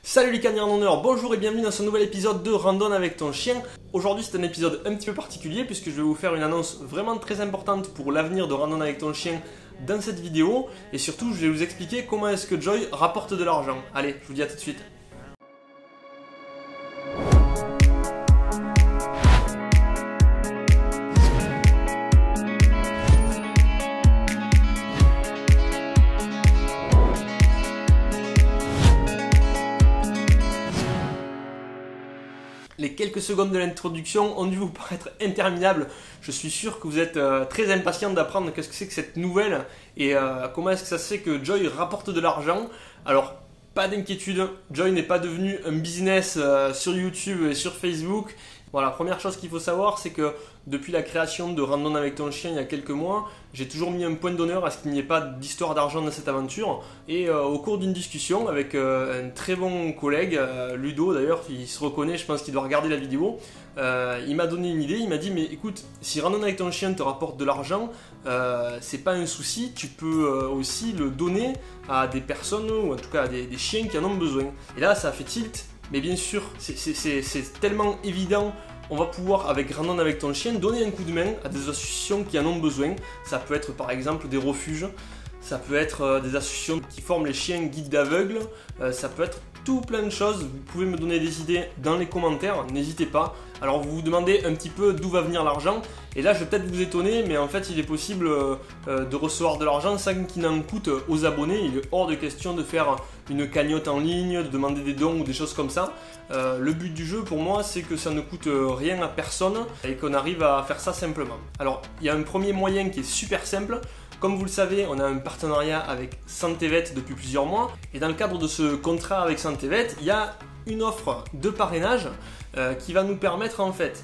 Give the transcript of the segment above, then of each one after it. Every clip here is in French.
Salut les canins randonneurs, bonjour et bienvenue dans ce nouvel épisode de Randonne avec ton chien. Aujourd'hui c'est un épisode un petit peu particulier puisque je vais vous faire une annonce vraiment très importante pour l'avenir de Randonne avec ton chien dans cette vidéo. Et surtout je vais vous expliquer comment est-ce que Joy rapporte de l'argent. Allez, je vous dis à tout de suite. Les quelques secondes de l'introduction ont dû vous paraître interminables. Je suis sûr que vous êtes très impatient d'apprendre qu'est-ce que c'est que cette nouvelle et comment est-ce que ça se fait que Joy rapporte de l'argent. Alors, pas d'inquiétude, Joy n'est pas devenu un business sur YouTube et sur Facebook. Voilà, la première chose qu'il faut savoir, c'est que depuis la création de Randonne avec ton chien il y a quelques mois, j'ai toujours mis un point d'honneur à ce qu'il n'y ait pas d'histoire d'argent dans cette aventure. Et au cours d'une discussion avec un très bon collègue, Ludo d'ailleurs, il se reconnaît, je pense qu'il doit regarder la vidéo, il m'a donné une idée, il m'a dit mais écoute, si Randonne avec ton chien te rapporte de l'argent, c'est pas un souci, tu peux aussi le donner à des personnes, ou en tout cas à des chiens qui en ont besoin. Et là ça a fait tilt. Mais bien sûr, c'est tellement évident, on va pouvoir, avec Randonne avec ton chien, donner un coup de main à des associations qui en ont besoin. Ça peut être par exemple des refuges, ça peut être des associations qui forment les chiens guides d'aveugles, ça peut être tout plein de choses. Vous pouvez me donner des idées dans les commentaires, n'hésitez pas. Alors vous vous demandez un petit peu d'où va venir l'argent, et là je vais peut-être vous étonner, mais en fait il est possible de recevoir de l'argent sans qu'il n'en coûte aux abonnés. Il est hors de question de faire une cagnotte en ligne, de demander des dons ou des choses comme ça. Le but du jeu pour moi c'est que ça ne coûte rien à personne et qu'on arrive à faire ça simplement. Alors il y a un premier moyen qui est super simple. Comme vous le savez, on a un partenariat avec Santévet depuis plusieurs mois, et dans le cadre de ce contrat avec Santévet, il y a une offre de parrainage qui va nous permettre en fait,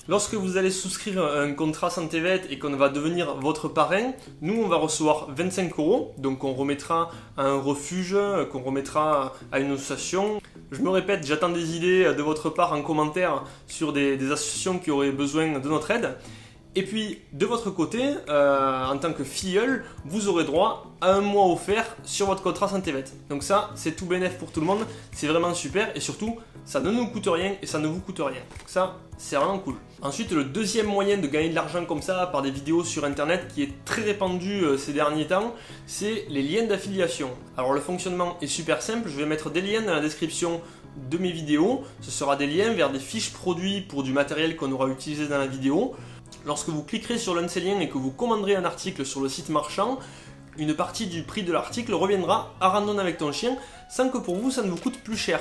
lorsque vous allez souscrire un contrat Santévet et qu'on va devenir votre parrain, nous on va recevoir 25 €, donc on remettra à un refuge, qu'on remettra à une association. Je me répète, j'attends des idées de votre part en commentaire sur des associations qui auraient besoin de notre aide. Et puis, de votre côté, en tant que filleul, vous aurez droit à un mois offert sur votre contrat Santévet. Donc ça, c'est tout bénef pour tout le monde, c'est vraiment super, et surtout, ça ne nous coûte rien et ça ne vous coûte rien. Donc ça, c'est vraiment cool. Ensuite, le deuxième moyen de gagner de l'argent comme ça, par des vidéos sur internet, qui est très répandu ces derniers temps, c'est les liens d'affiliation. Alors le fonctionnement est super simple, je vais mettre des liens dans la description de mes vidéos. Ce sera des liens vers des fiches produits pour du matériel qu'on aura utilisé dans la vidéo. Lorsque vous cliquerez sur l'un de ces liens et que vous commanderez un article sur le site marchand, une partie du prix de l'article reviendra à Randonne avec ton chien sans que pour vous ça ne vous coûte plus cher.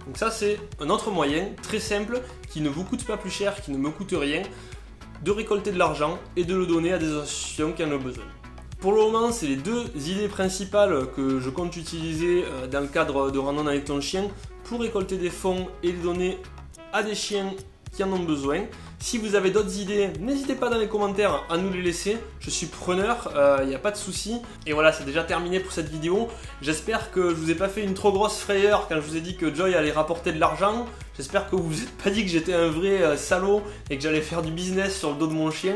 Donc ça c'est un autre moyen très simple qui ne vous coûte pas plus cher, qui ne me coûte rien, de récolter de l'argent et de le donner à des associations qui en ont besoin. Pour le moment, c'est les deux idées principales que je compte utiliser dans le cadre de Randonne avec ton chien pour récolter des fonds et les donner à des chiens qui en ont besoin. Si vous avez d'autres idées, n'hésitez pas dans les commentaires à nous les laisser, je suis preneur, il n'y a pas de souci. Et voilà, c'est déjà terminé pour cette vidéo. J'espère que je vous ai pas fait une trop grosse frayeur quand je vous ai dit que Joy allait rapporter de l'argent. J'espère que vous vous êtes pas dit que j'étais un vrai salaud et que j'allais faire du business sur le dos de mon chien.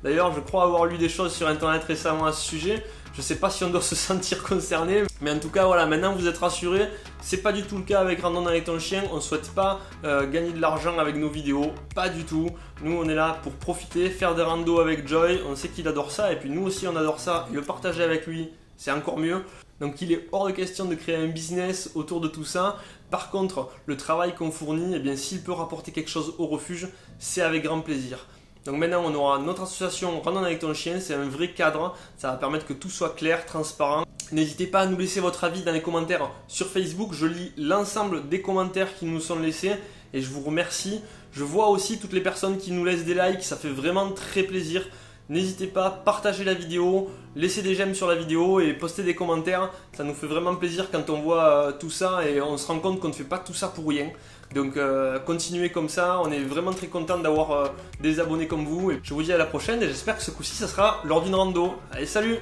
D'ailleurs, je crois avoir lu des choses sur internet récemment à ce sujet. Je sais pas si on doit se sentir concerné, mais en tout cas voilà, maintenant vous êtes rassurés, c'est pas du tout le cas avec Randonne avec ton chien, on souhaite pas gagner de l'argent avec nos vidéos, pas du tout. Nous on est là pour profiter, faire des randos avec Joy, on sait qu'il adore ça, et puis nous aussi on adore ça, et le partager avec lui, c'est encore mieux. Donc il est hors de question de créer un business autour de tout ça. Par contre, le travail qu'on fournit, eh bien s'il peut rapporter quelque chose au refuge, c'est avec grand plaisir. Donc maintenant on aura notre association Randonne avec ton chien, c'est un vrai cadre, ça va permettre que tout soit clair, transparent. N'hésitez pas à nous laisser votre avis dans les commentaires sur Facebook, je lis l'ensemble des commentaires qui nous sont laissés et je vous remercie. Je vois aussi toutes les personnes qui nous laissent des likes, ça fait vraiment très plaisir. N'hésitez pas, partagez la vidéo, laissez des j'aime sur la vidéo et postez des commentaires. Ça nous fait vraiment plaisir quand on voit tout ça et on se rend compte qu'on ne fait pas tout ça pour rien. Donc continuez comme ça, on est vraiment très content d'avoir des abonnés comme vous. Et je vous dis à la prochaine et j'espère que ce coup-ci ça sera lors d'une rando. Allez, salut!